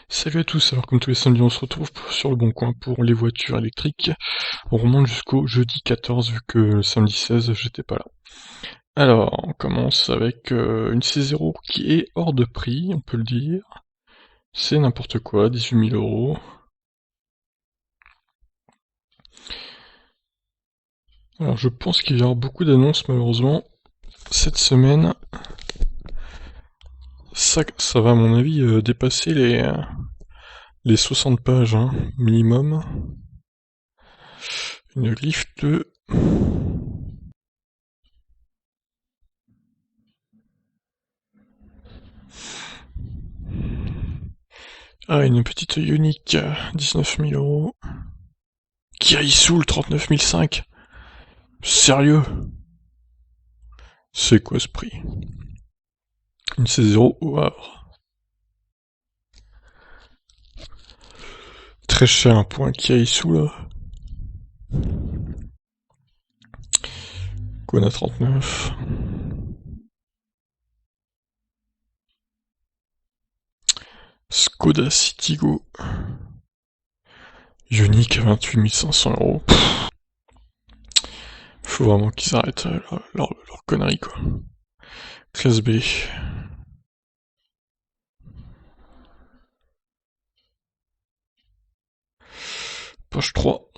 Salut à tous, alors comme tous les samedis on se retrouve sur le Bon Coin pour les voitures électriques. On remonte jusqu'au jeudi 14 vu que le samedi 16 j'étais pas là. Alors on commence avec une C0 qui est hors de prix, on peut le dire. C'est n'importe quoi, 18 000 euros. Alors je pense qu'il y aura beaucoup d'annonces malheureusement cette semaine. Ça va à mon avis dépasser les 60 pages hein, minimum. Une Leaf 2. Ah, une petite Ioniq, 19 000 euros. Kiri Soul, 39 500. Sérieux? C'est quoi ce prix? Une C0 au Havre. Très cher pour un Kiri Soul. Kona 39. Skoda Citigo. Ioniq à 28 500 euros. Faut vraiment qu'ils arrêtent leur connerie quoi. Classe B. Poche 3.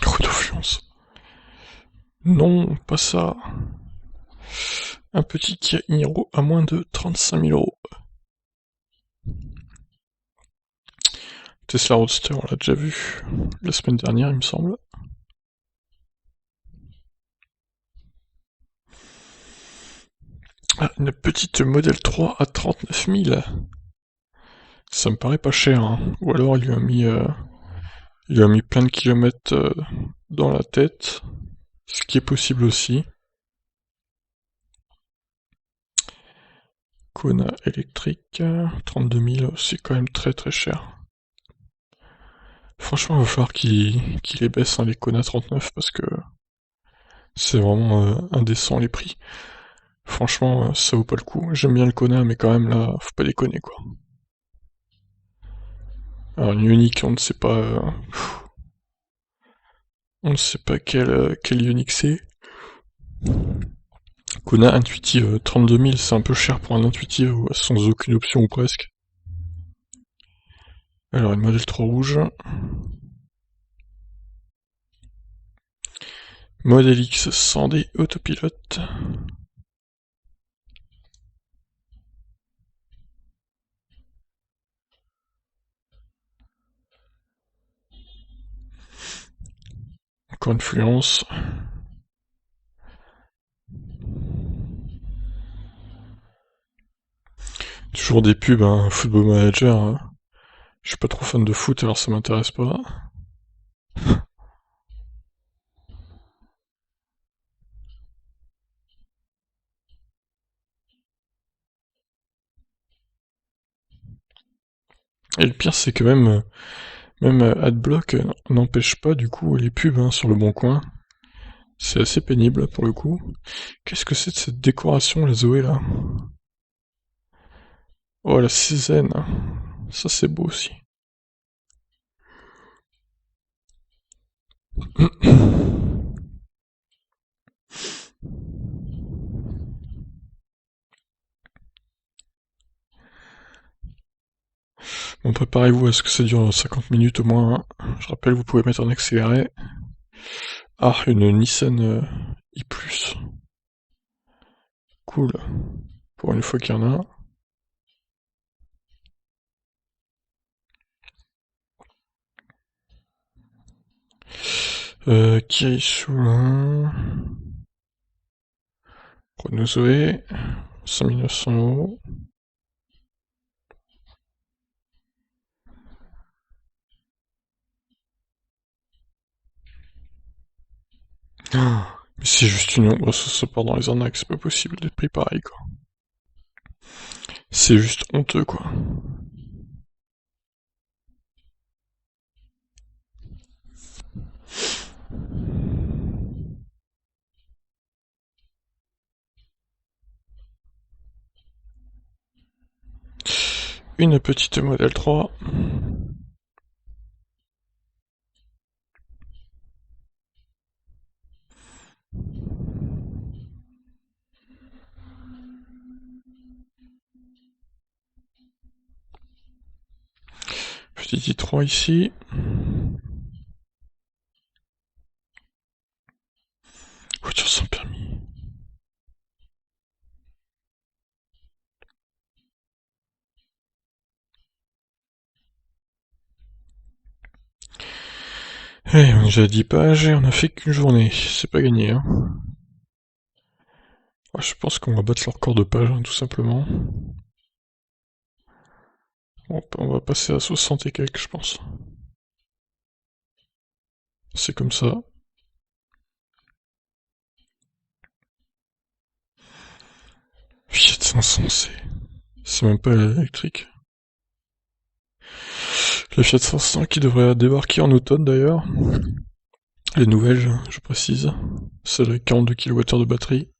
Autofiance. Non, pas ça. Un petit Kia Niro à moins de 35 000 euros. Tesla Roadster, on l'a déjà vu la semaine dernière, il me semble. Ah, une petite Model 3 à 39 000. Ça me paraît pas cher, hein. Ou alors il lui a mis plein de kilomètres dans la tête, ce qui est possible aussi. Kona électrique, 32 000, c'est quand même très très cher. Franchement, il va falloir qu'il les baisse, hein, les Kona 39, parce que c'est vraiment indécent les prix. Franchement, ça vaut pas le coup. J'aime bien le Kona, mais quand même là, faut pas déconner quoi. Alors une Ioniq, on ne sait pas quel Ioniq c'est. Kona intuitive, 32 000, c'est un peu cher pour un intuitive sans aucune option ou presque. Alors une Model 3 rouge. Model X sans des autopilotes. Encore une Fluence. Toujours des pubs, hein, Football Manager. Hein. Je suis pas trop fan de foot, alors ça m'intéresse pas. Et le pire, c'est que même Adblock n'empêche pas du coup les pubs hein, sur le Bon Coin. C'est assez pénible pour le coup. Qu'est-ce que c'est de cette décoration, la Zoé là? Oh la Cézanne. Ça c'est beau aussi. Bon, préparez-vous à ce que ça dure 50 minutes au moins. Hein. Je rappelle, vous pouvez mettre en accéléré. Ah, une Nissan i+. Cool. Pour une fois qu'il y en a. Kiri Soulin. Renault Zoé. 5900 euros. Mais c'est juste une ombre, ça part dans les arnaques, c'est pas possible des prix pareils quoi. C'est juste honteux quoi. une petite modèle 3. Petit i3 ici. Voiture sans permis. Allez, on est déjà à 10 pages et on a fait qu'une journée. C'est pas gagné, hein. Ouais, je pense qu'on va battre leur record de page, hein, tout simplement. On va passer à 60 et quelques, je pense. C'est comme ça. Fiat 500, c'est même pas électrique. La Fiat 500 qui devrait débarquer en automne d'ailleurs. Les nouvelles, je précise. Celle avec 42 kWh de batterie.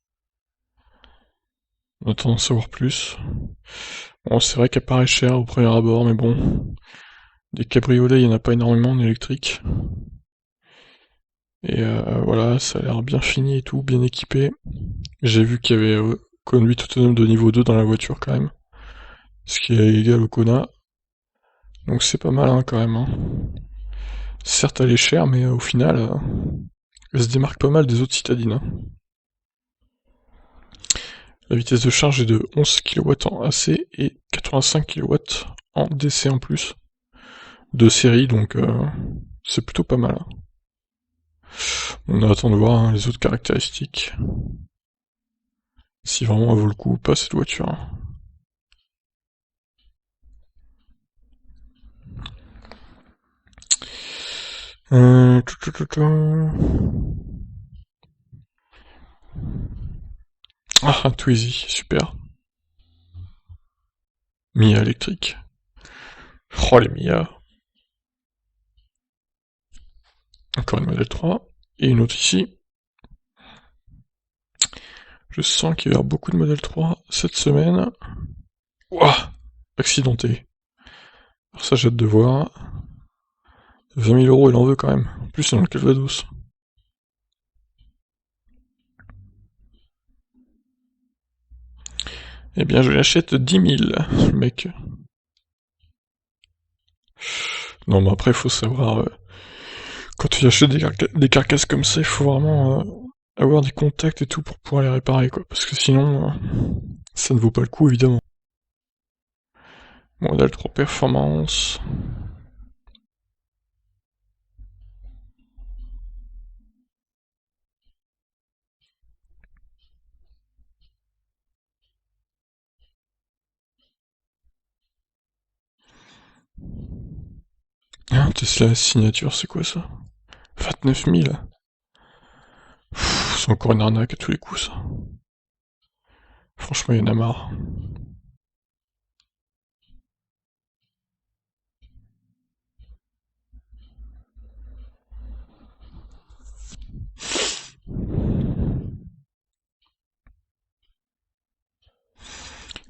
On attend d'en savoir plus. Bon, c'est vrai qu'elle paraît chère au premier abord, mais bon. Des cabriolets, il n'y en a pas énormément en électrique. Et voilà, ça a l'air bien fini et tout, bien équipé. J'ai vu qu'il y avait conduite autonome de niveau 2 dans la voiture quand même. Ce qui est égal au Kona. Donc c'est pas mal hein, quand même. Hein. Certes elle est chère, mais au final, elle se démarque pas mal des autres citadines. Hein. La vitesse de charge est de 11 kW en AC et 85 kW en DC en plus. De série, donc c'est plutôt pas mal. Hein. On attend de voir hein, les autres caractéristiques. Si vraiment elle vaut le coup ou pas cette voiture. Hein. Euh... Ah, un Twizy, super. Mia électrique. Oh les Mia. Encore une modèle 3. Et une autre ici. Je sens qu'il va y avoir beaucoup de modèle 3 cette semaine. Ouah, accidenté. Alors ça j'ai hâte de voir. 20 000 euros il en veut quand même. En plus c'est dans le Calvados. Eh bien je l'achète 10 000, mec. Non mais après il faut savoir... quand tu achètes des carcasses comme ça, il faut vraiment avoir des contacts et tout pour pouvoir les réparer quoi. Parce que sinon, ça ne vaut pas le coup évidemment. Modèle 3 performance. Ah, Tesla signature, c'est quoi ça? 29 000. C'est encore une arnaque à tous les coups ça. Franchement, il y en a marre.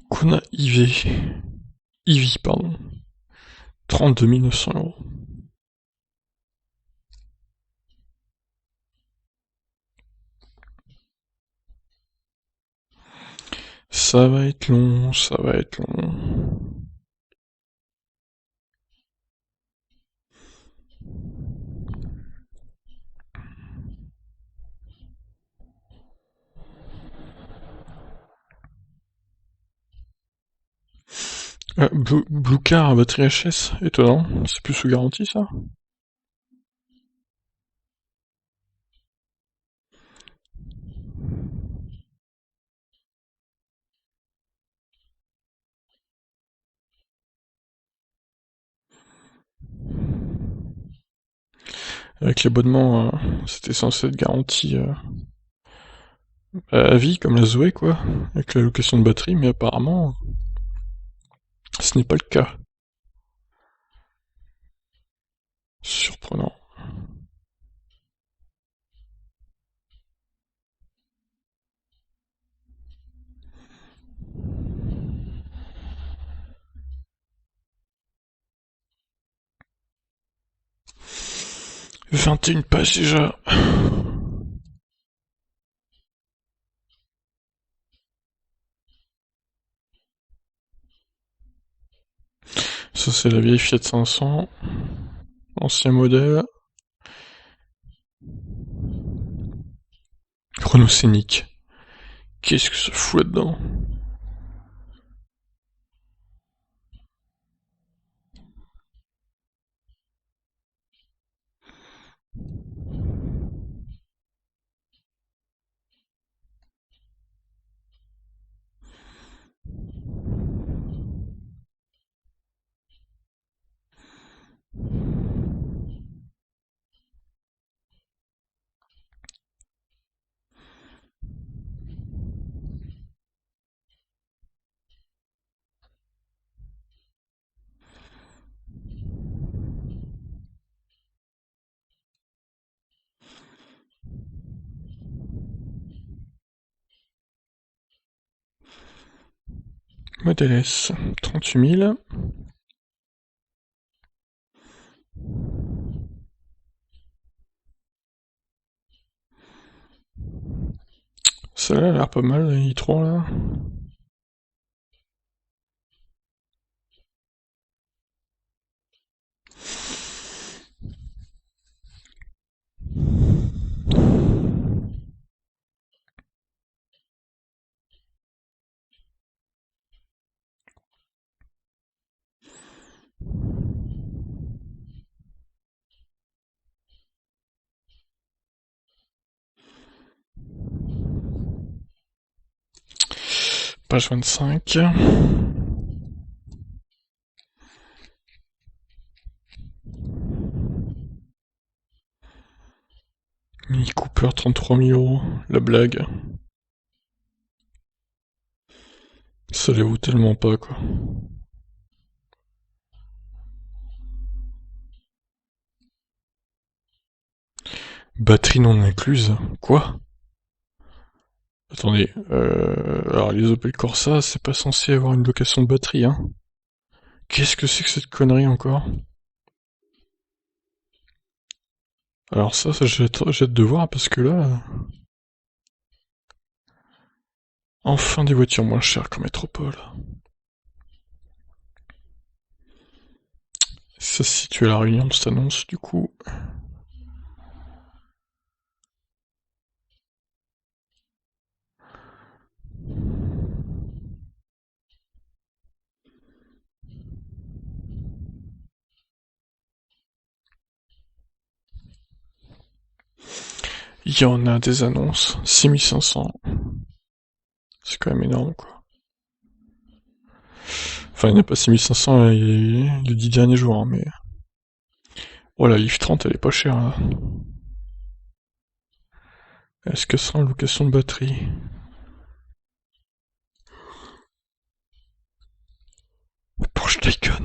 Kona IV. IV, pardon. 32 900 euros. Ça va être long, ça va être long. Blue Car, batterie HS, étonnant. C'est plus sous garantie ça? Avec l'abonnement, c'était censé être garanti à vie, comme la Zoé, quoi, avec la location de batterie, mais apparemment, ce n'est pas le cas. Surprenant. 21 pages déjà. Ça c'est la vieille Fiat 500. Ancien modèle. Renault Scénic. Qu'est-ce que ça fout là-dedans? Modèle S, 38 000. Ça a l'air pas mal, les i3 là. Page 25. Mini Cooper, 33 000 €. La blague. Ça les vaut tellement pas, quoi. Batterie non incluse. Quoi? Attendez, alors les Opel Corsa, c'est pas censé avoir une location de batterie, hein. Qu'est-ce que c'est que cette connerie encore? Alors ça j'ai hâte de voir parce que là... Enfin des voitures moins chères qu'en métropole. Ça se situe à La Réunion, cette annonce, du coup. Il y en a des annonces, 6500. C'est quand même énorme, quoi. Enfin, il n'y en a pas 6500 les 10 derniers jours, hein, mais... Oh, la Leaf 30, elle est pas chère, là. Est-ce que c'est en location de batterie? Porsche Taycan.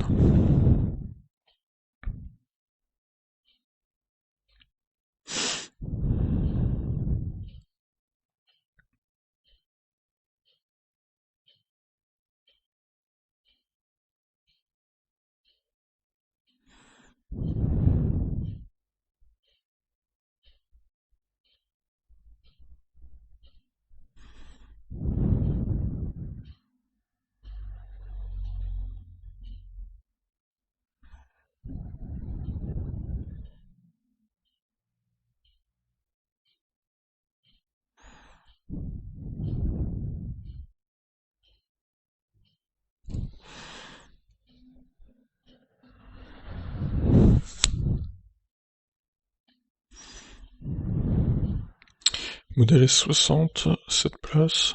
Modèle S60, 7 places.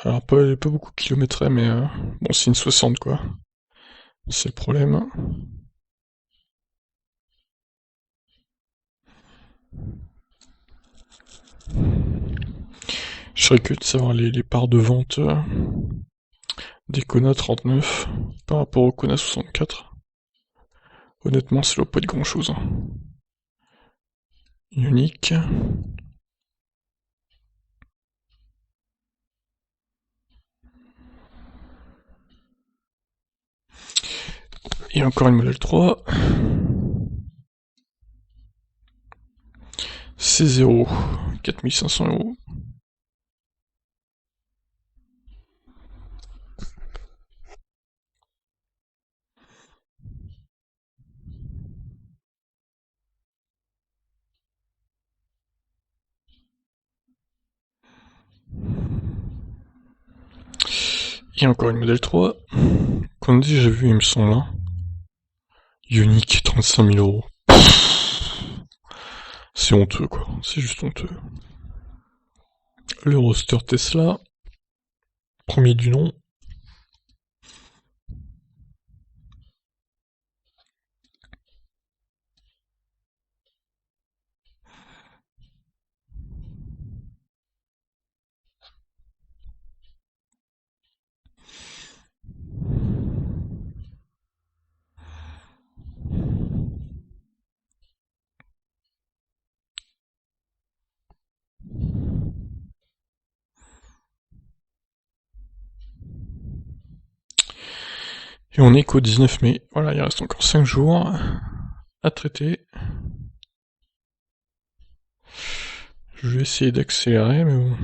Alors, pas beaucoup kilométré, mais bon, c'est une 60, quoi. C'est le problème. Je serais curieux de savoir les parts de vente des Kona 39 par rapport au Kona 64. Honnêtement, ça doit pas être grand chose. Unique. Et encore une modèle 3. C'est 0. 4500 €. Et encore une modèle 3. Qu'on dit, j'ai vu, il me semble. Hein. Unique, 35 000 €. C'est honteux, quoi. C'est juste honteux. Le roster Tesla. Premier du nom. Et on est qu'au 19 mai. Voilà, il reste encore 5 jours à traiter. Je vais essayer d'accélérer, mais bon.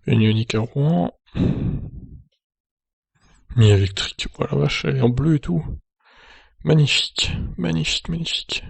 Une Ioniq à Rouen. Mi électrique, oh la vache, elle est en bleu et tout. Magnifique, magnifique, magnifique.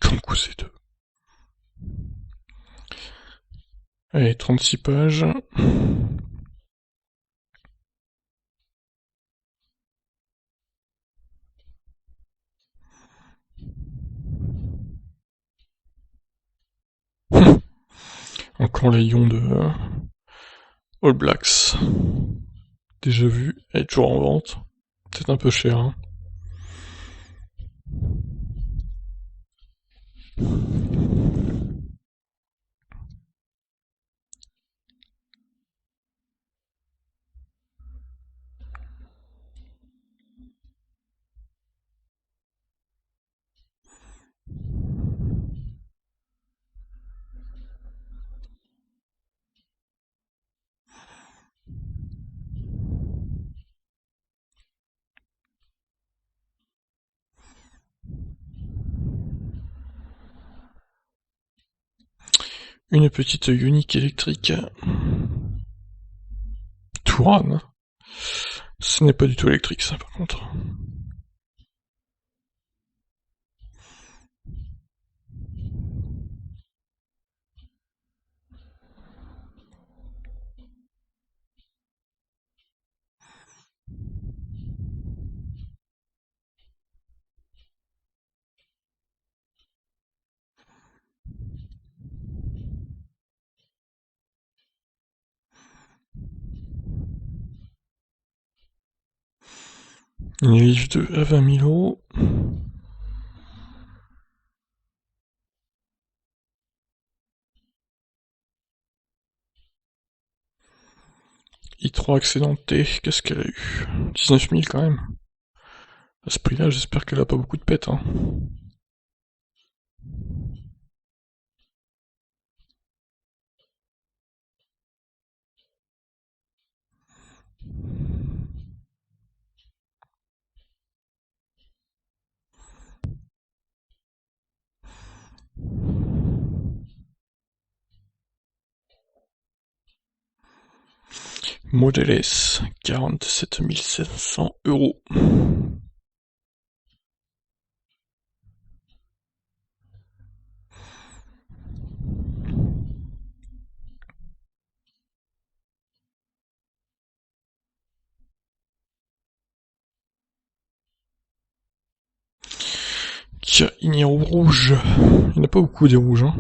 Comme coup c'est deux. Allez, 36 pages. Encore les ions de All Blacks. Déjà vu, elle est toujours en vente. Peut-être un peu cher. Hein. Une petite Ioniq électrique. Touran. Ce n'est pas du tout électrique ça par contre. Une livre de à 20 000 €. i3 accidenté, qu'est-ce qu'elle a eu? 19 000 quand même. À ce prix-là, j'espère qu'elle a pas beaucoup de pètes. Hein. Model S, 47 500 €. Ioniq, Iniro rouge. Il n'y en a pas beaucoup des rouges, hein.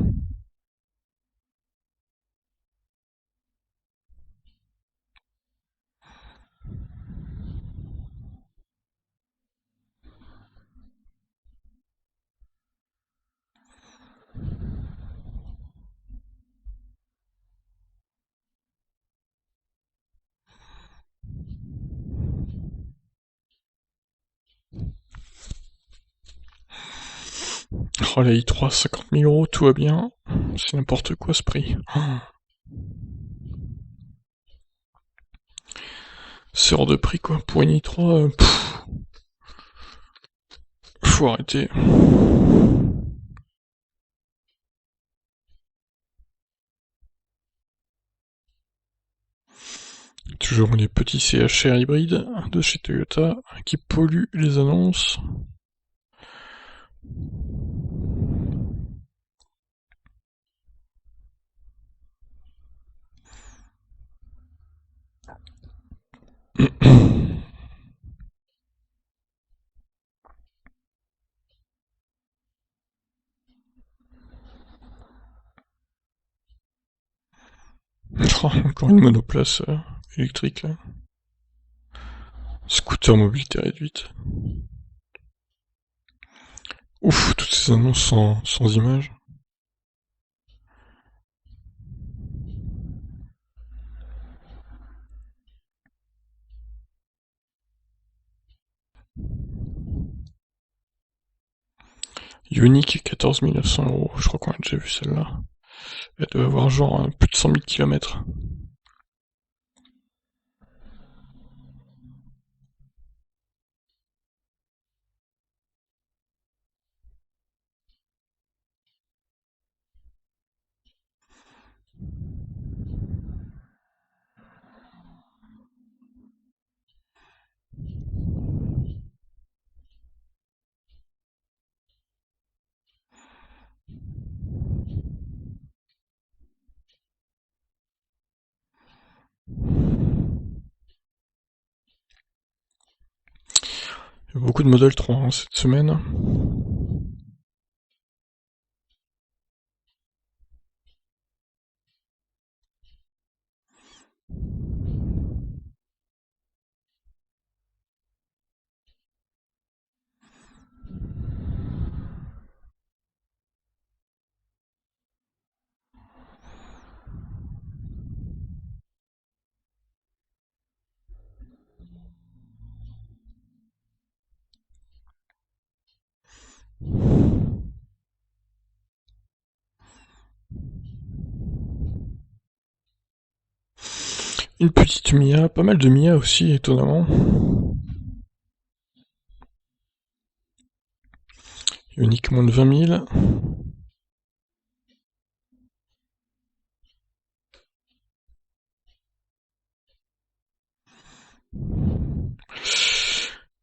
Oh la i3, 50 000 €, tout va bien. C'est n'importe quoi ce prix. C'est hors de prix quoi, pour une i3, faut arrêter. Toujours les petits CHR hybrides de chez Toyota qui polluent les annonces. Oh, encore une monoplace électrique là. Scooter mobilité réduite. Ouf, toutes ces annonces sans images. Ioniq, 14 900 €, je crois qu'on a déjà vu celle-là. Elle doit avoir genre plus de 100 000 km. Il y a beaucoup de Model 3 hein, cette semaine. Une petite Mia, pas mal de Mia aussi, étonnamment. Ioniq moins de 20 000.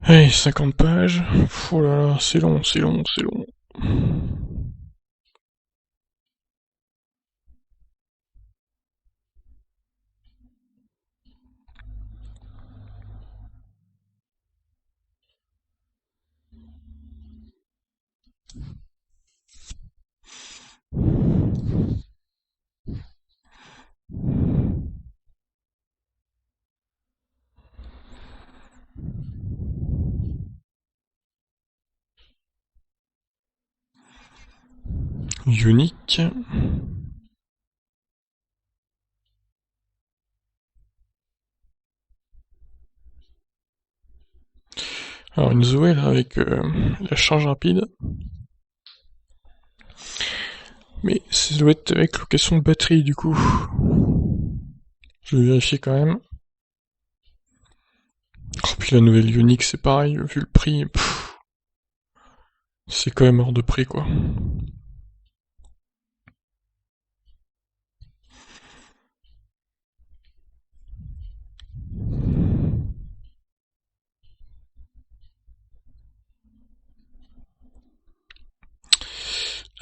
Allez, 50 pages. Oh là là, c'est long, c'est long, c'est long. Ioniq. Alors une Zoé là avec la charge rapide. Mais ça doit être avec location de batterie du coup. Je vais vérifier quand même. Oh, puis la nouvelle Ioniq c'est pareil, vu le prix, c'est quand même hors de prix quoi.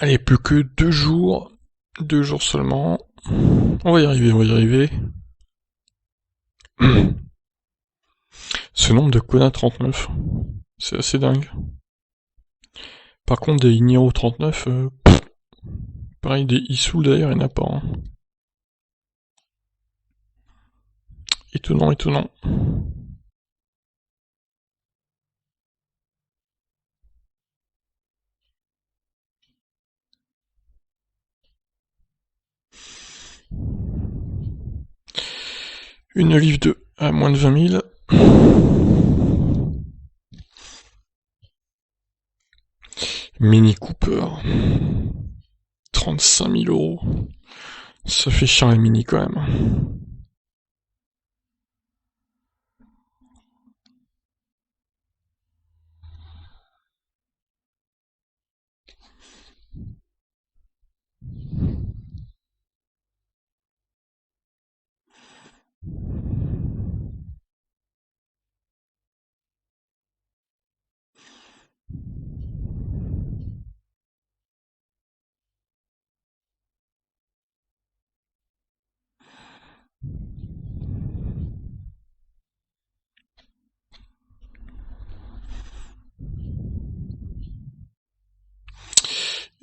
Allez, plus que 2 jours. 2 jours seulement. On va y arriver, on va y arriver. Ce nombre de Kona 39, c'est assez dingue. Par contre, des Niro 39, pareil, des Issoul d'ailleurs, il n'y en a pas. Hein. Étonnant, étonnant. Une Leaf 2 à moins de 20 000. Mini Cooper. 35 000 euros. Ça fait cher les Mini quand même.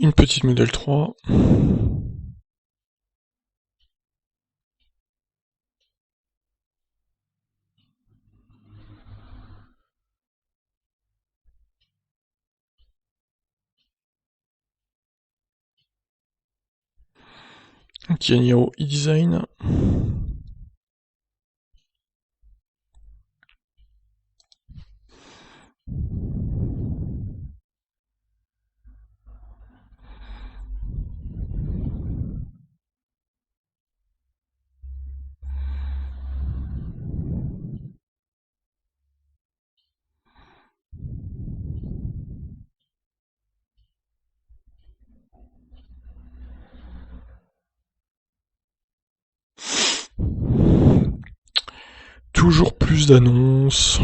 Une petite modèle 3. Qui est Niro e-design. Toujours plus d'annonces.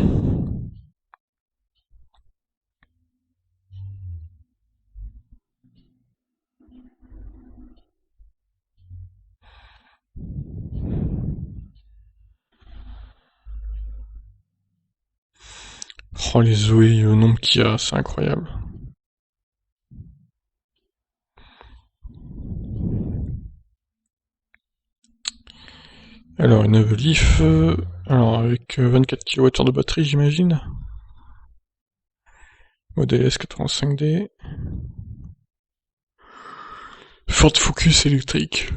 Oh les Zoé, le nombre qu'il y a, c'est incroyable. Alors une Leaf, alors avec 24 kWh de batterie j'imagine. Modèle S85D. Ford Focus électrique.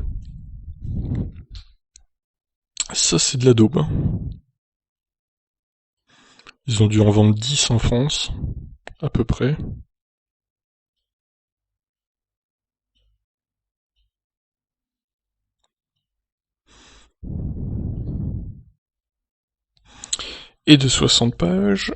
Ça c'est de la daube. Hein. Ils ont dû en vendre 10 en France, à peu près. Et de 60 pages.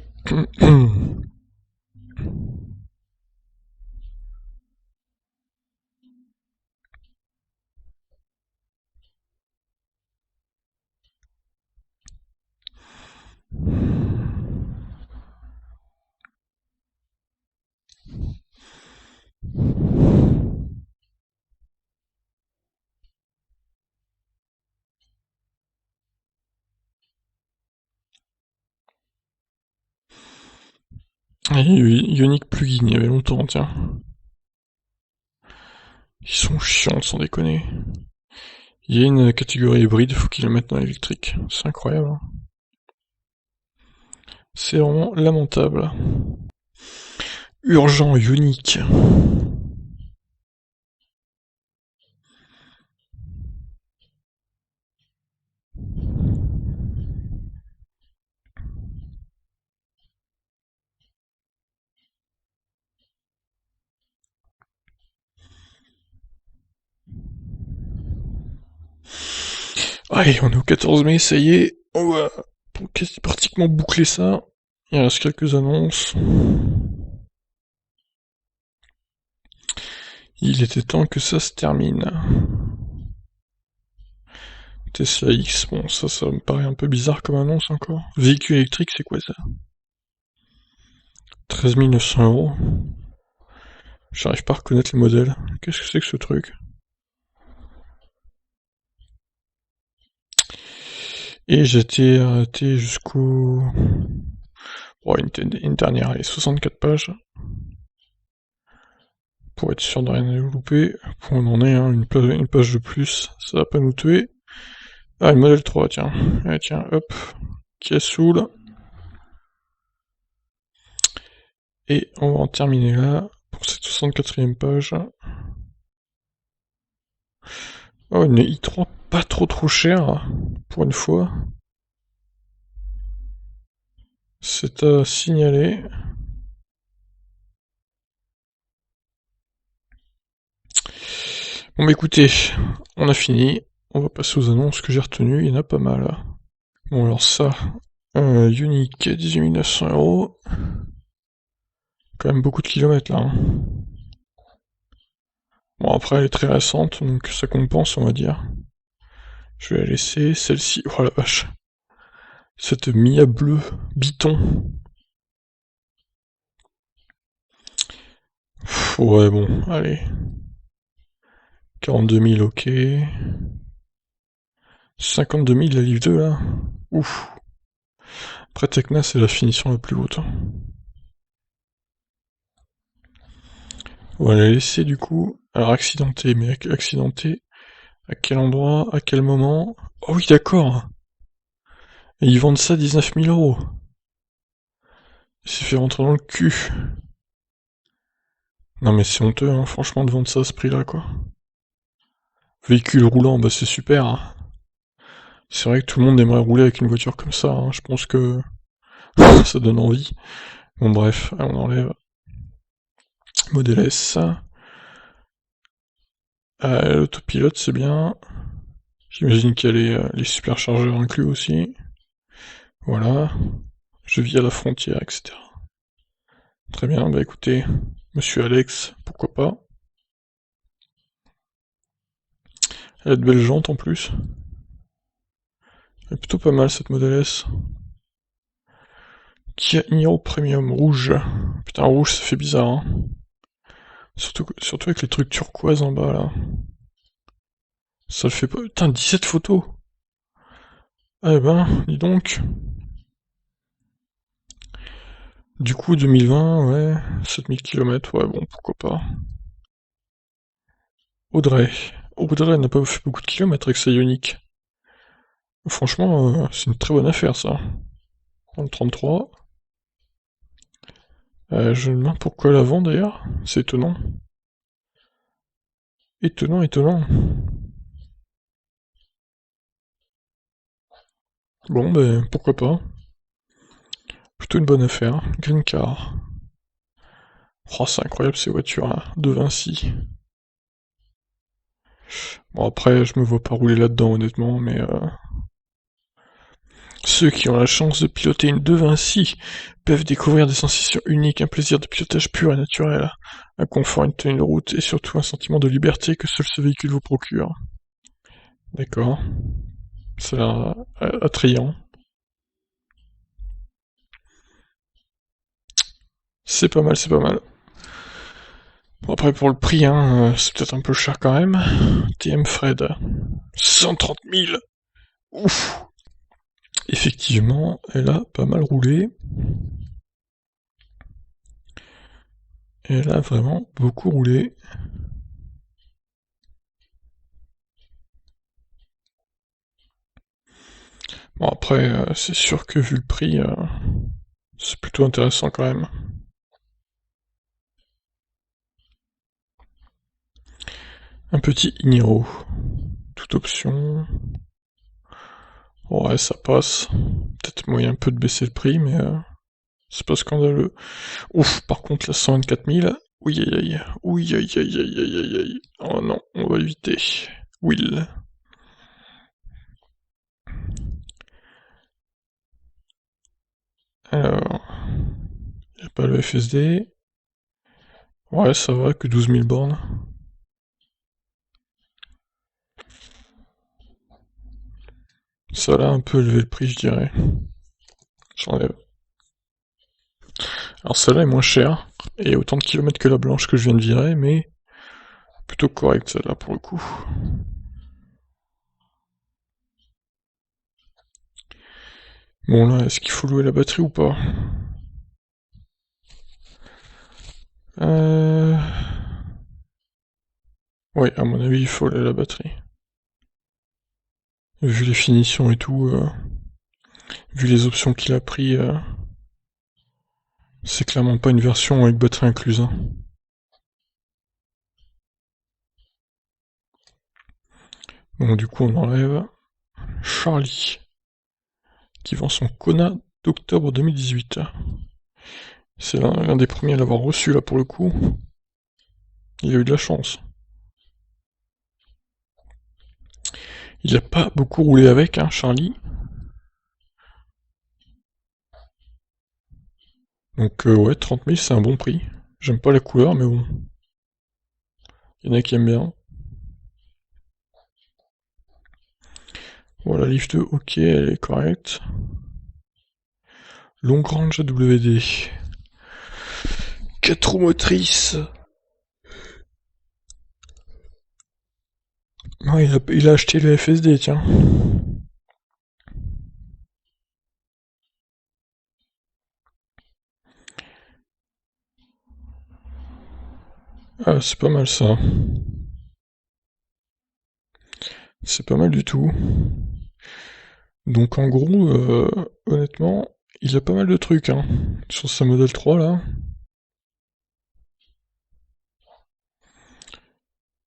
Et Ioniq Plugin, il y avait longtemps, tiens. Ils sont chiants, sans déconner. Il y a une catégorie hybride, faut qu'ils le mettent dans l'électrique. C'est incroyable. Hein. C'est vraiment lamentable. Urgent, unique. Allez, on est au 14 mai, ça y est. On va pratiquement boucler ça. Il reste quelques annonces. Il était temps que ça se termine. Tesla X, bon, ça me paraît un peu bizarre comme annonce encore. Véhicule électrique, c'est quoi ça? 13 900 euros. J'arrive pas à reconnaître le modèle. Qu'est-ce que c'est que ce truc? Et j'étais arrêté jusqu'au... Oh, une dernière, allez, 64 pages. pour être sûr de rien louper. On en est, hein, une page de plus, ça va pas nous tuer. Ah, une modèle 3, tiens. Allez, tiens, hop. Qui est saoul. Et on va en terminer là, pour cette 64e page. Oh, une i3 pas trop chère, pour une fois. C'est à signaler. Bon bah écoutez, on a fini. On va passer aux annonces que j'ai retenues, il y en a pas mal. Bon alors ça, Unique, 18 900 €. Quand même beaucoup de kilomètres là. Hein. Bon après elle est très récente, donc ça compense on va dire. Je vais la laisser, celle-ci, oh la vache. Cette Mia bleue, biton. Ouais bon, allez. 42 000 ok. 52 000 la livre 2 là. Ouf. Après Tecna c'est la finition la plus haute. Hein. On va la laisser du coup. Alors accidenté, mais accidenté. À quel endroit? À quel moment? Oh oui d'accord. Et ils vendent ça 19 000 €. Il s'est fait rentrer dans le cul. Non mais c'est honteux hein, franchement de vendre ça à ce prix là quoi. Véhicule roulant, bah c'est super. Hein. C'est vrai que tout le monde aimerait rouler avec une voiture comme ça, hein. Je pense que ça donne envie. Bon bref, on enlève. Modèle S. L'autopilote c'est bien. J'imagine qu'il y a les superchargeurs inclus aussi. Voilà. Je vis à la frontière, etc. Très bien, bah écoutez, monsieur Alex, pourquoi pas. Elle a de belles jantes en plus. Elle est plutôt pas mal cette Model S. Kia Niro Premium rouge. Putain, rouge ça fait bizarre, hein. Surtout avec les trucs turquoise en bas là. Ça le fait pas. Putain, 17 photos. Eh ben, dis donc. Du coup, 2020, ouais, 7000 km, ouais, bon, pourquoi pas. Audrey. Audrey n'a pas fait beaucoup de kilomètres avec sa Ioniq. Franchement, c'est une très bonne affaire ça. En 33. Je me demande pourquoi elle la vend d'ailleurs. C'est étonnant. Étonnant. Bon, ben, pourquoi pas. Plutôt une bonne affaire. Green Car. Oh, c'est incroyable ces voitures là, de Vinci. Bon, après, je me vois pas rouler là-dedans, honnêtement, mais ceux qui ont la chance de piloter une De Vinci peuvent découvrir des sensations uniques, un plaisir de pilotage pur et naturel, un confort, une tenue de route et surtout un sentiment de liberté que seul ce véhicule vous procure. D'accord. Ça a l'air attrayant. C'est pas mal, c'est pas mal. Bon, après, pour le prix, hein, c'est peut-être un peu cher quand même. TM Fred. 130 000. Ouf. Effectivement, elle a pas mal roulé. Elle a vraiment beaucoup roulé. Bon après, c'est sûr que vu le prix, c'est plutôt intéressant quand même. Un petit Niro. Toute option. Ouais, ça passe. Peut-être moyen un peu de baisser le prix, mais c'est pas scandaleux. Ouf, par contre, la 124 000. Oui, aïe, aïe. Oui, aïe, aïe, aïe, aïe, aïe, aïe. Oh non, on va éviter. Will. Alors, y a pas le FSD. Ouais, ça va, que 12 000 bornes. Ça l'a un peu élevé le prix, je dirais. J'enlève. Alors celle-là est moins chère, et autant de kilomètres que la blanche que je viens de virer, mais plutôt correcte celle-là pour le coup. Bon là, est-ce qu'il faut louer la batterie ou pas? euh... Ouais, à mon avis, il faut la batterie. Vu les finitions et tout, vu les options qu'il a pris, c'est clairement pas une version avec batterie incluse, hein. Donc du coup, on enlève Charlie, qui vend son Kona d'octobre 2018. C'est l'un des premiers à l'avoir reçu là pour le coup. Il a eu de la chance. Il a pas beaucoup roulé avec, hein, Charlie. Donc ouais, 30 000 c'est un bon prix. J'aime pas la couleur, mais bon. Il y en a qui aiment bien. Voilà, Lift 2, ok, elle est correcte. Long range AWD. 4 roues motrices. Non, il a acheté le FSD, tiens. Ah, c'est pas mal ça. C'est pas mal du tout. Donc en gros, honnêtement, il a pas mal de trucs, hein. Sur sa Model 3 là.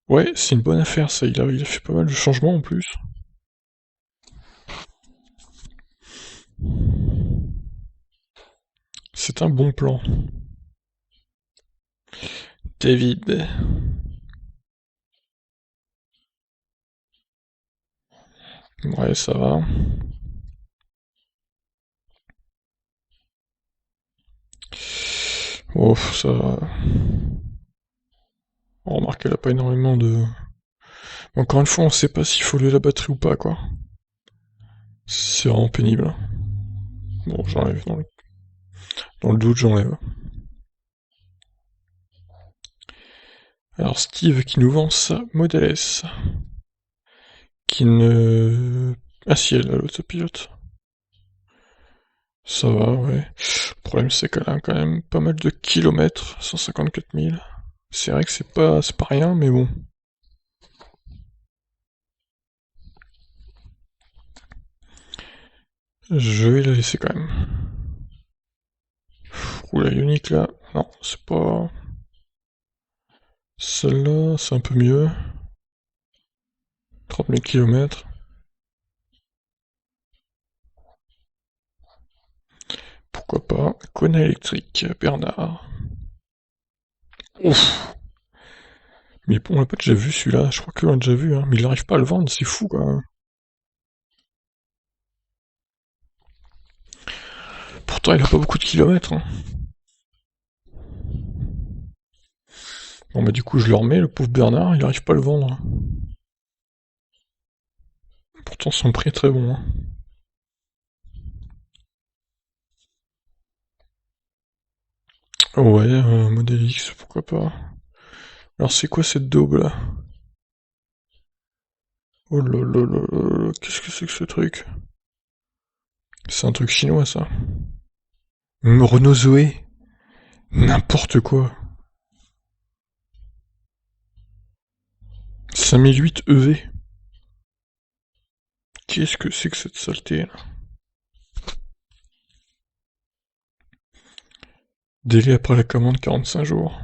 Ouais, c'est une bonne affaire ça, il a fait pas mal de changements en plus. C'est un bon plan. David. Ouais, ça va. Oh, ça va. On remarque qu'elle a pas énormément de... Encore une fois, on sait pas s'il faut lever la batterie ou pas, quoi. C'est vraiment pénible. Bon, j'enlève dans le doute, j'enlève. Alors Steve qui nous vend sa Model S. Qui ne... Ah si, elle a l'autopilote. Ça va, ouais. Le problème c'est qu'elle a quand même pas mal de kilomètres, 154 000. C'est vrai que c'est pas rien, mais bon. Je vais la laisser quand même. Oula, Unique là. Non, c'est pas... Celle-là, c'est un peu mieux. 30 000 kilomètres. Pourquoi pas. Kona électrique, Bernard. Ouf. Mais on l'a pas déjà vu celui-là, je crois qu'on l'a déjà vu, hein. Mais il n'arrive pas à le vendre, c'est fou quoi. Pourtant il a pas beaucoup de kilomètres, hein. Bon bah du coup je le remets, le pauvre Bernard, il n'arrive pas à le vendre. Pourtant son prix est très bon, hein. Ouais, Model X, pourquoi pas. Alors c'est quoi cette daube là? Oh là là là là, qu'est-ce que c'est que ce truc? C'est un truc chinois ça. Renault Zoé. N'importe quoi. 5008 EV. Qu'est-ce que c'est que cette saleté là? Délai après la commande 45 jours.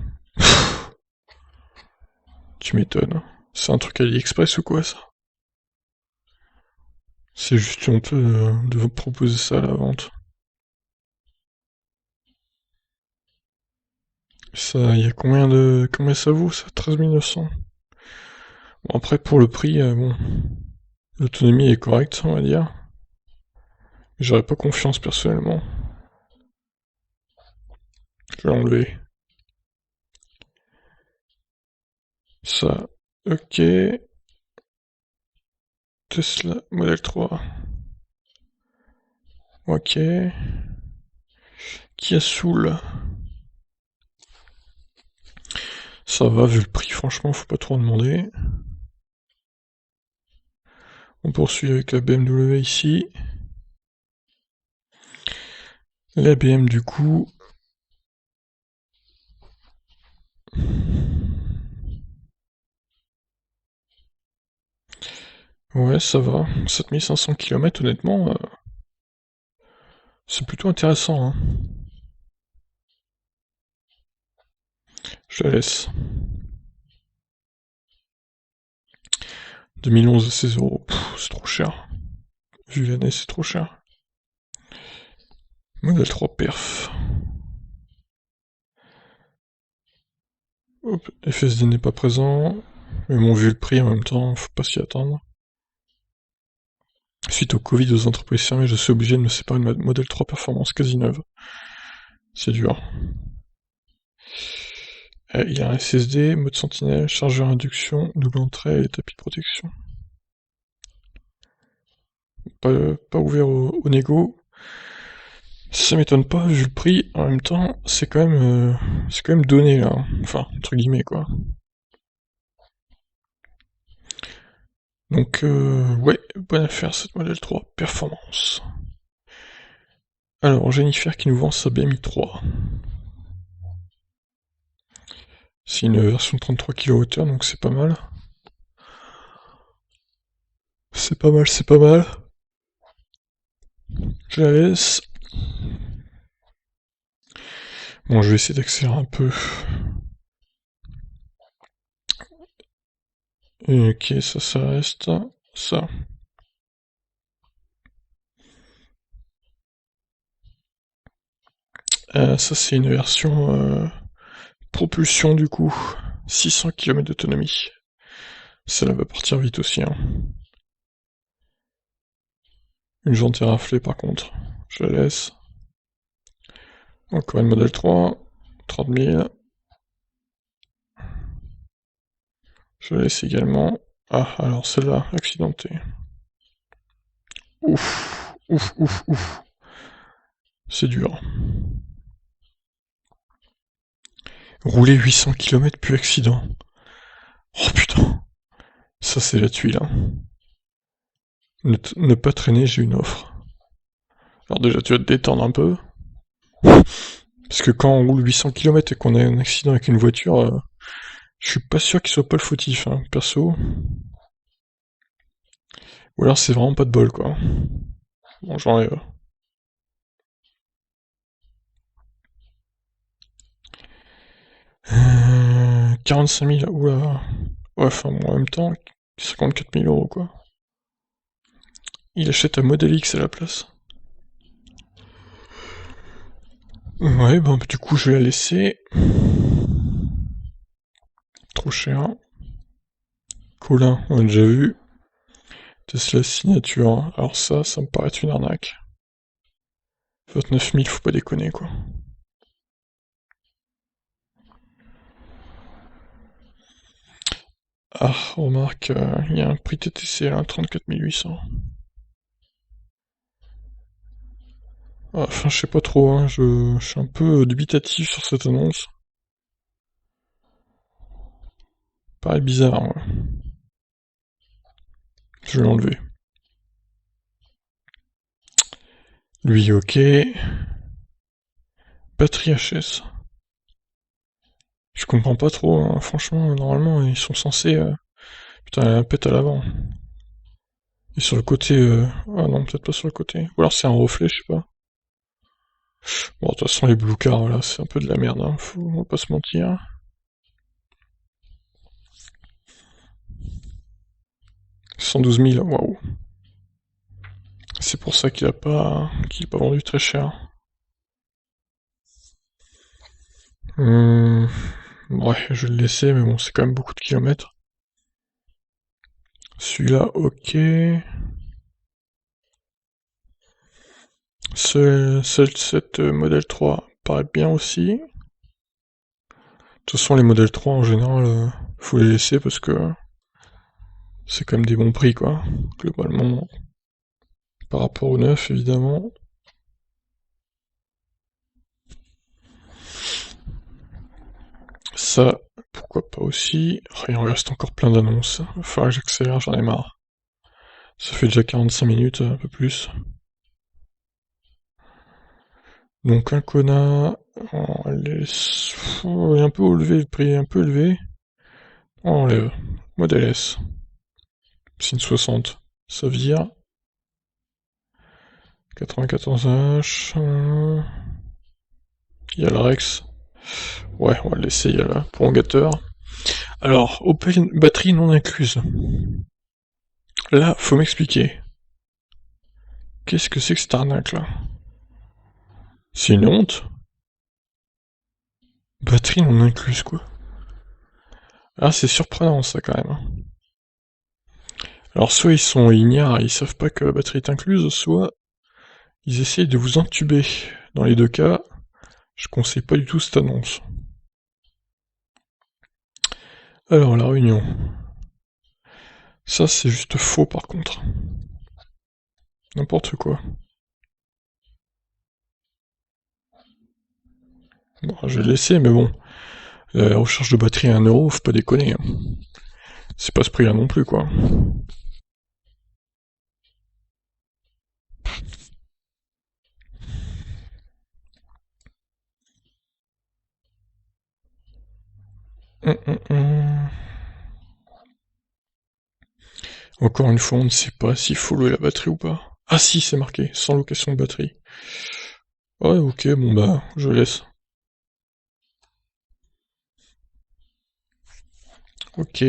Tu m'étonnes. C'est un truc AliExpress ou quoi ça? C'est juste honteux de vous proposer ça à la vente. Ça, il y a combien ça vaut ça? 13 900. Bon après pour le prix, bon, l'autonomie est correcte on va dire. J'aurais pas confiance personnellement. Je vais enlever ça. Ok. Tesla Model 3. Ok. Kia Soul. Ça va vu le prix, franchement, faut pas trop en demander. On poursuit avec la BMW ici. La BM du coup. Ouais, ça va. 7500 km, honnêtement, c'est plutôt intéressant, hein. Je la laisse. 2011, 16 €. C'est trop cher. Vu l'année, c'est trop cher. Modèle 3 perf. Hop, FSD n'est pas présent. Mais bon, vu le prix en même temps, faut pas s'y attendre. Suite au Covid aux entreprises fermées, je suis obligé de me séparer de ma modèle 3 performance quasi neuve. C'est dur. Il y a un SSD, mode sentinelle, chargeur induction, double entrée et tapis de protection. Pas ouvert au négo. Ça m'étonne pas vu le prix, en même temps, c'est quand même donné là. Enfin, entre guillemets quoi. Donc ouais, bonne affaire cette modèle 3, performance. Alors, Jennifer qui nous vend sa BMI 3. C'est une version de 33 kWh, donc c'est pas mal. C'est pas mal, c'est pas mal. Je la laisse. Bon, je vais essayer d'accélérer un peu. Ok, ça reste. Ça. Ça, c'est une version propulsion du coup. 600 km d'autonomie. Celle-là va partir vite aussi, hein. Une jante est raflée par contre. Je la laisse. Encore une modèle 3. 30 000. Je la laisse également. Ah, alors celle-là, accidentée. Ouf, ouf, ouf, ouf. C'est dur. Rouler 800 km puis accident. Oh putain. Ça c'est la tuile, hein. Ne pas traîner, j'ai une offre. Alors déjà tu vas te détendre un peu. Parce que quand on roule 800 km et qu'on a un accident avec une voiture, je suis pas sûr qu'il soit pas le fautif, hein, perso. Ou alors c'est vraiment pas de bol, quoi. Bon, j'enlève. 45 000, oula. Ouais, enfin bon, en même temps, 54 000 €, quoi. Il achète un Model X à la place. Ouais, bon, du coup, je vais la laisser. Trop cher. Colin, on a déjà vu. Tesla signature. Alors ça me paraît être une arnaque. 29 000, faut pas déconner, quoi. Ah, remarque, il y a un prix TTC là, 34 800. Ah, enfin, je sais pas trop, hein, je suis un peu dubitatif sur cette annonce. Paraît bizarre, ouais. Je vais l'enlever. Lui, ok. Batterie HS. Je comprends pas trop, hein. Franchement, normalement, ils sont censés... Putain, elle a un pète à l'avant. Et sur le côté... Ah non, peut-être pas sur le côté. Ou alors c'est un reflet, je sais pas. Bon, de toute façon, les blue cars, là, c'est un peu de la merde, hein. Faut pas se mentir. 112 000, waouh. C'est pour ça qu'il est pas vendu très cher. Ouais, je vais le laisser, mais bon, c'est quand même beaucoup de kilomètres. Celui-là, ok. Cette modèle 3 paraît bien aussi. De toute façon, les modèles 3 en général, faut les laisser parce que c'est quand même des bons prix, quoi. Globalement, par rapport au neuf, évidemment. Ça, pourquoi pas aussi. Oh, il en reste encore plein d'annonces. Il va falloir que j'accélère, j'en ai marre. Ça fait déjà 45 minutes, un peu plus. Donc un Kona, on laisse... Oh, il est un peu élevé, le prix est un peu élevé. On enlève. Modèle S. C'est une 60. Ça vire. 94H. Il y a le Rex. Ouais, on va le laisser, il y a le prolongateur. Alors, Open batterie non incluse. Là, faut m'expliquer. Qu'est-ce que c'est que cette arnaque là? C'est une honte? Batterie non incluse quoi. Ah, c'est surprenant ça quand même. Alors, soit ils sont ignares, ils savent pas que la batterie est incluse, soit ils essayent de vous entuber. Dans les deux cas, je conseille pas du tout cette annonce. Alors, la réunion. Ça, c'est juste faux par contre. N'importe quoi. Bon, je vais laisser, mais bon. La recharge de batterie à 1€, faut pas déconner. Hein. C'est pas ce prix-là non plus, quoi. Encore une fois, on ne sait pas s'il faut louer la batterie ou pas. Ah si, c'est marqué, sans location de batterie. Ouais, ok, bon bah, je laisse. Ok.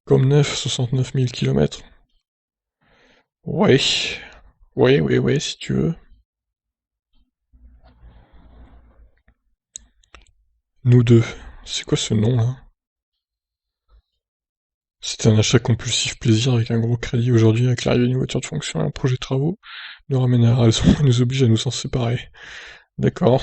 Comme neuf, 69 000 km. Ouais. Ouais, si tu veux. Nous deux. C'est quoi ce nom là? C'était un achat compulsif plaisir avec un gros crédit aujourd'hui avec l'arrivée d'une voiture de fonction et un projet de travaux nous ramène à la raison et nous oblige à nous en séparer. D'accord.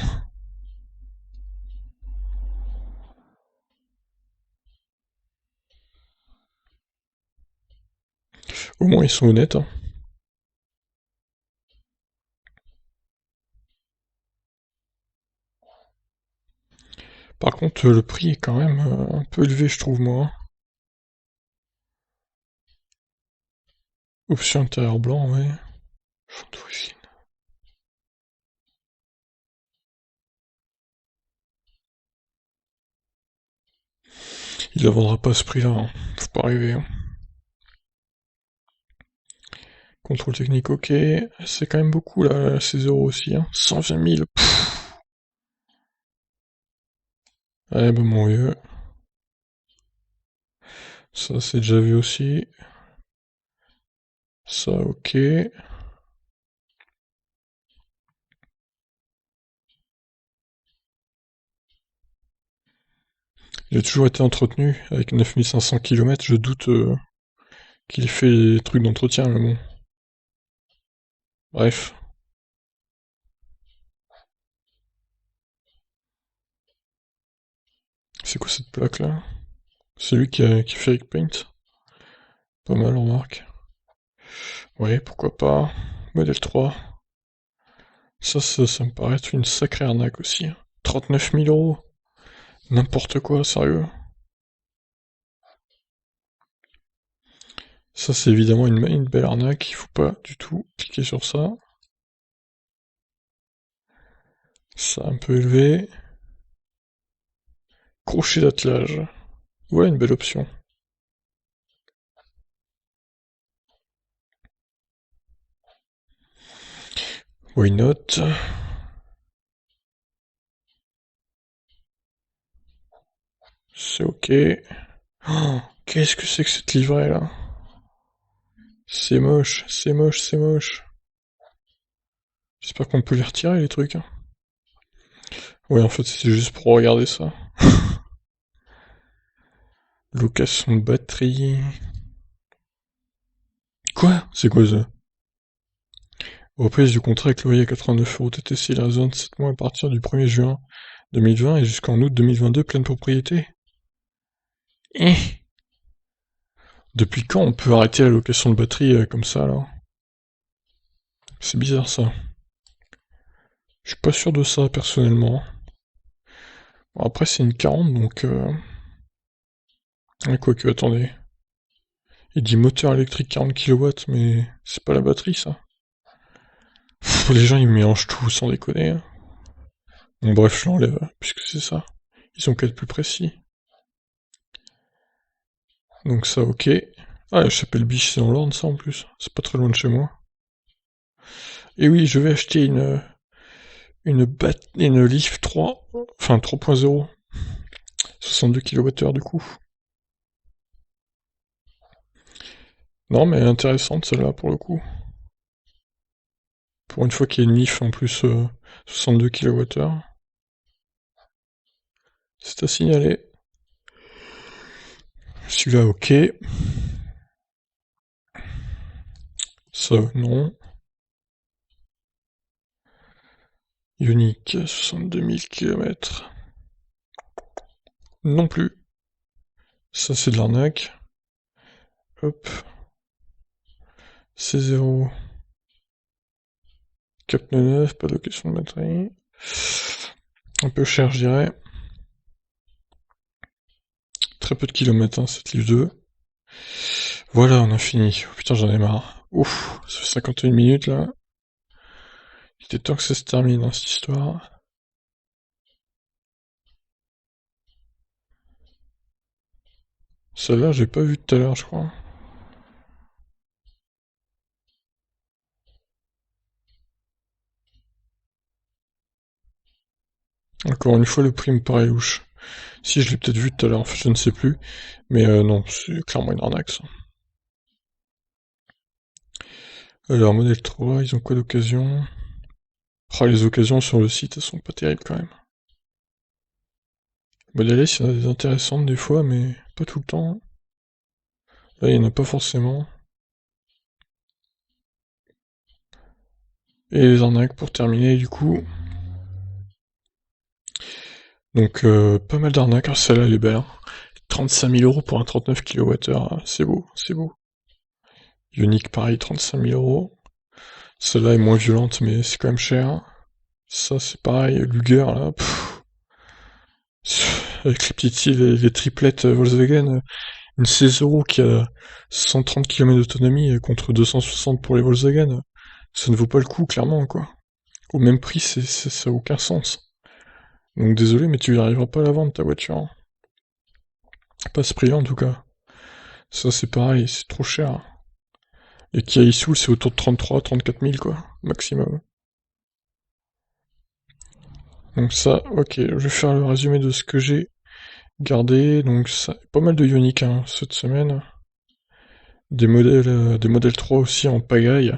Au moins ils sont honnêtes. Hein. Par contre, le prix est quand même un peu élevé, je trouve, moi. Option intérieur blanc, ouais. Fond d'origine. Il la vendra pas à ce prix-là, hein. Faut pas rêver. Hein. Contrôle technique, ok. C'est quand même beaucoup, là, ces euros aussi, hein. 120 000. Pff. Ouais, bah mon vieux. Ça, c'est déjà vu aussi. Ça, ok. Il a toujours été entretenu avec 9500 km, je doute qu'il ait fait des trucs d'entretien, mais bon. Bref. C'est quoi cette plaque là? C'est lui qui fait avec Paint. Pas mal, on remarque. Ouais, pourquoi pas. Modèle 3. Ça me paraît être une sacrée arnaque aussi. 39 000 euros. N'importe quoi, sérieux. Ça, c'est évidemment une belle arnaque. Il faut pas du tout cliquer sur ça. Ça, un peu élevé. Crochet d'attelage. Ouais, une belle option. Why not? C'est ok. Oh, qu'est-ce que c'est que cette livrée là? C'est moche, c'est moche, c'est moche. J'espère qu'on peut les retirer les trucs. Hein. Ouais, en fait, c'était juste pour regarder ça. Location de batterie. Quoi? C'est quoi ça? Reprise du contrat avec loyer à 89€ TTC la zone 7 mois à partir du 1er juin 2020 et jusqu'en août 2022, pleine propriété. Eh. Depuis quand on peut arrêter la location de batterie comme ça là? C'est bizarre ça. Je suis pas sûr de ça personnellement. Bon, après c'est une 40 donc quoique attendez. Il dit moteur électrique 40 kW mais c'est pas la batterie ça. Pff, les gens ils mélangent tout sans déconner. Hein. Bon bref je l'enlève puisque c'est ça. Ils ont qu'à être plus précis. Donc ça, ok. Ah, la chapelle biche, c'est dans l'Orne, ça, en plus. C'est pas très loin de chez moi. Et oui, je vais acheter une Leaf 3, enfin 3.0, 62 kWh du coup. Non, mais intéressante celle-là pour le coup. Pour une fois qu'il y a une Leaf en plus 62 kWh. C'est à signaler. Celui-là, ok. Ça, non. Ioniq, 62 000 km. Non plus. Ça, c'est de l'arnaque. Hop. C0. Cap 9, pas d'occasion de batterie. Un peu cher, je dirais. Très peu de kilomètres, hein, cette livre 2. Voilà, on a fini. Oh, putain, j'en ai marre. Ouf, ça fait 51 minutes, là. Il était temps que ça se termine, hein, cette histoire. Celle-là, j'ai pas vu tout à l'heure, je crois. Encore une fois, le prix me paraît louche. Si, je l'ai peut-être vu tout à l'heure, en fait, je ne sais plus. Mais non, c'est clairement une arnaque, ça. Alors, modèle 3, ils ont quoi d'occasion? Oh, les occasions sur le site, elles sont pas terribles, quand même. Modèle S, il y en a des intéressantes des fois, mais pas tout le temps, hein. Là, il y en a pas forcément. Et les arnaques pour terminer, du coup. Donc, pas mal d'arnaques. Alors, celle-là, elle est belle, hein. 35 000 € pour un 39 kWh, c'est beau, c'est beau. Ioniq, pareil, 35 000 €. Celle-là est moins violente, mais c'est quand même cher. Ça, c'est pareil, Luger, là, avec les petites les triplettes Volkswagen, une 16 € qui a 130 km d'autonomie contre 260 pour les Volkswagen, ça ne vaut pas le coup, clairement, quoi. Au même prix, ça n'a aucun sens. Donc désolé, mais tu n'arriveras pas à la vendre, ta voiture, hein. Pas à ce prix-là, en tout cas. Ça, c'est pareil, c'est trop cher. Et Kia Isuzu, c'est autour de 33-34 000, quoi, maximum. Donc ça, ok, je vais faire le résumé de ce que j'ai gardé. Donc ça, pas mal de Ioniq, hein, cette semaine. Des modèles 3 aussi en pagaille.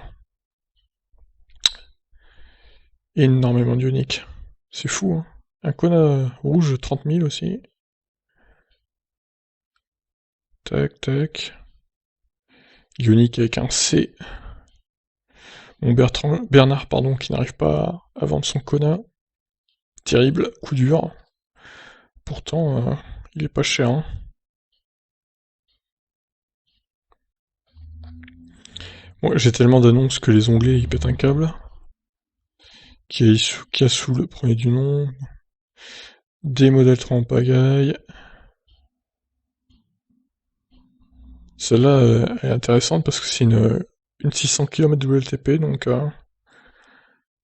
Énormément d'Ioniq. C'est fou, hein. Un Kona rouge 30 000 aussi. Tac, tac. Ioniq avec un C. Mon Bernard, pardon, qui n'arrive pas à vendre son Kona. Terrible, coup dur. Pourtant, il est pas cher, hein. Moi, j'ai tellement d'annonces que les onglets ils pètent un câble. Kiasu, le premier du nom. Des modèles 3 en pagaille. Celle-là est intéressante parce que c'est une 600 km WLTP, donc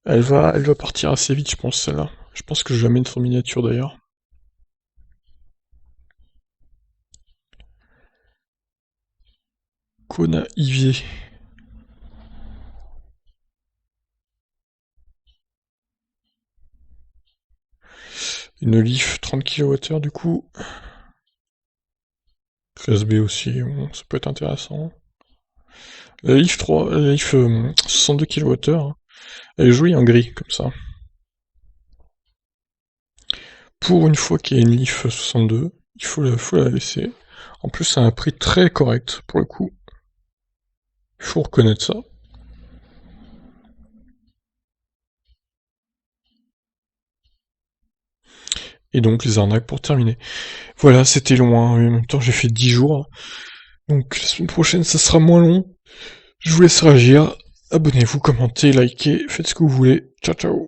elle va partir assez vite, je pense, celle-là. Je pense que je vais la mettre en miniature d'ailleurs. Kona Ivier. Une Leaf 30 kWh du coup. Classe B aussi, bon, ça peut être intéressant. La Leaf 3, la Leaf 62 kWh, elle est jolie en gris, comme ça. Pour une fois qu'il y a une Leaf 62, il faut la laisser. En plus, c'est un prix très correct, pour le coup. Il faut reconnaître ça. Et donc, les arnaques pour terminer. Voilà, c'était loin, en même temps, j'ai fait 10 jours. Donc, la semaine prochaine, ça sera moins long. Je vous laisse réagir. Abonnez-vous, commentez, likez, faites ce que vous voulez. Ciao, ciao.